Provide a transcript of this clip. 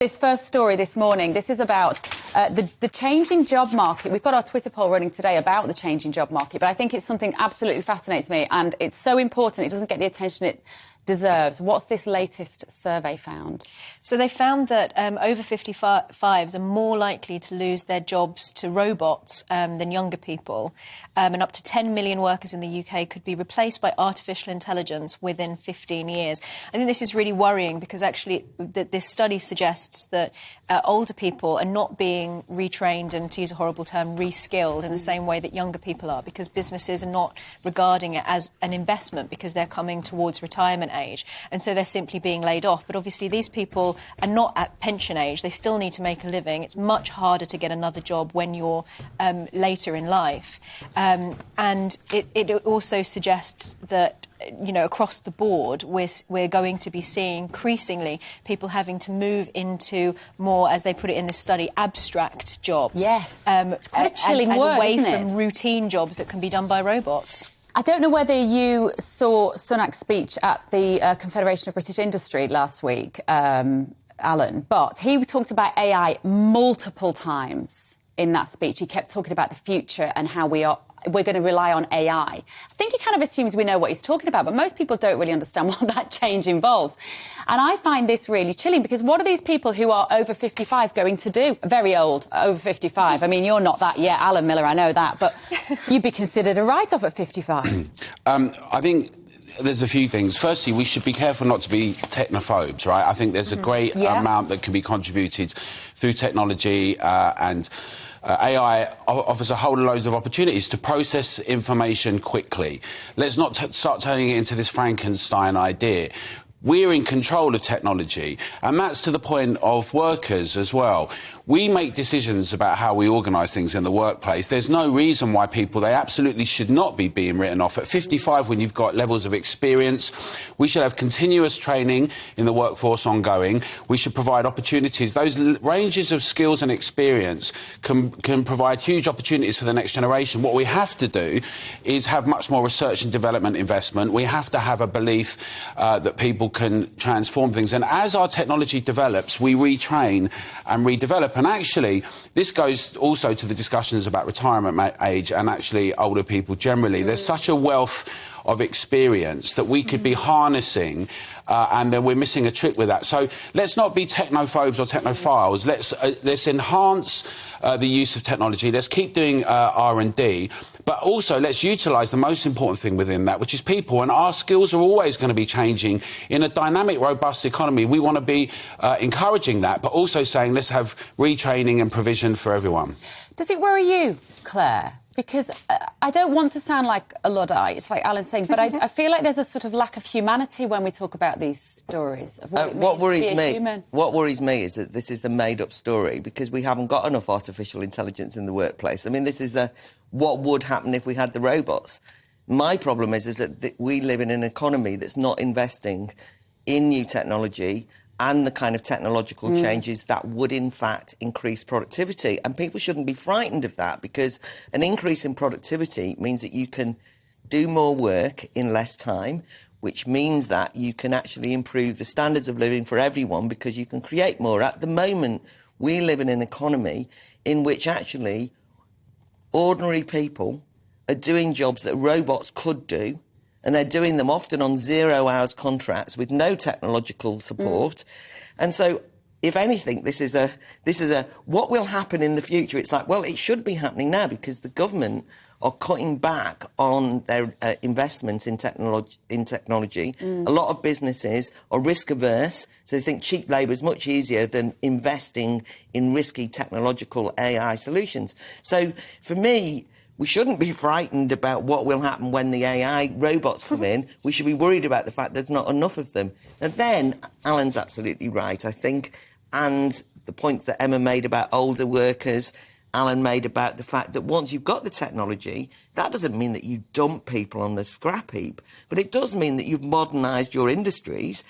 This first story this morning, this is about the changing job market. We've got our Twitter poll running today about the changing job market, but I think it's something absolutely fascinates me, and it's so important. It doesn't get the attention it deserves. What's this latest survey found? So they found that over 55s are more likely to lose their jobs to robots than younger people, and up to 10 million workers in the UK could be replaced by artificial intelligence within 15 years. I think this is really worrying because actually this study suggests that older people are not being retrained and, to use a horrible term, reskilled in the same way that younger people are, because businesses are not regarding it as an investment because they're coming towards retirement age, and so they're simply being laid off. But obviously these people are not at pension age. They still need to make a living. It's much harder to get another job when you're later in life. And it also suggests that, you know, across the board, we're going to be seeing increasingly people having to move into more, as they put it in this study, abstract jobs. Yes, it's quite a chilling word, away isn't it? from routine jobs that can be done by robots. I don't know whether you saw Sunak's speech at the Confederation of British Industry last week, Alan, but he talked about AI multiple times in that speech. He kept talking about the future and how we're going to rely on AI. I think he kind of assumes we know what he's talking about, but most people don't really understand what that change involves. And I find this really chilling, because what are these people who are over 55 going to do? Very old, over 55. I mean, you're not that yet, Alan Miller, I know that, but you'd be considered a write-off at 55. I think there's a few things. Firstly, we should be careful not to be technophobes, right? I think there's a great amount that can be contributed through technology, and AI offers a whole load of opportunities to process information quickly. Let's not start turning it into this Frankenstein idea. We're in control of technology, and that's to the point of workers as well. We make decisions about how we organise things in the workplace. There's no reason why they absolutely should not be being written off. At 55, when you've got levels of experience, we should have continuous training in the workforce ongoing. We should provide opportunities. Those ranges of skills and experience can provide huge opportunities for the next generation. What we have to do is have much more research and development investment. We have to have a belief that people can transform things. And as our technology develops, we retrain and redevelop. And actually, this goes also to the discussions about retirement age and actually older people generally. There's such a wealth of experience that we could be harnessing, and then we're missing a trick with that. So let's not be technophobes or technophiles. Let's enhance the use of technology. Let's keep doing R&D, but also let's utilise the most important thing within that, which is people. And our skills are always going to be changing in a dynamic, robust economy. We want to be encouraging that, but also saying let's have retraining and provision for everyone. Does it worry you, Claire? Because I don't want to sound like a Luddite, it's like Alan's saying, but I feel like there's a sort of lack of humanity when we talk about these stories of what it means to be a human. What worries me is that this is a made-up story because we haven't got enough artificial intelligence in the workplace. I mean, this is what would happen if we had the robots. My problem is that we live in an economy that's not investing in new technology and the kind of technological changes that would, in fact, increase productivity. And people shouldn't be frightened of that, because an increase in productivity means that you can do more work in less time, which means that you can actually improve the standards of living for everyone because you can create more. At the moment, we live in an economy in which actually ordinary people are doing jobs that robots could do, and they're doing them often on 0 hours contracts with no technological support. And so, if anything, this is a what will happen in the future. It's like, well, it should be happening now because the government are cutting back on their investments in technology. A lot of businesses are risk averse, so they think cheap labour is much easier than investing in risky technological AI solutions. So, for me, we shouldn't be frightened about what will happen when the AI robots come in. We should be worried about the fact there's not enough of them. And then, Alan's absolutely right, I think, and the points that Emma made about older workers, Alan made about the fact that once you've got the technology, that doesn't mean that you dump people on the scrap heap, but it does mean that you've modernised your industries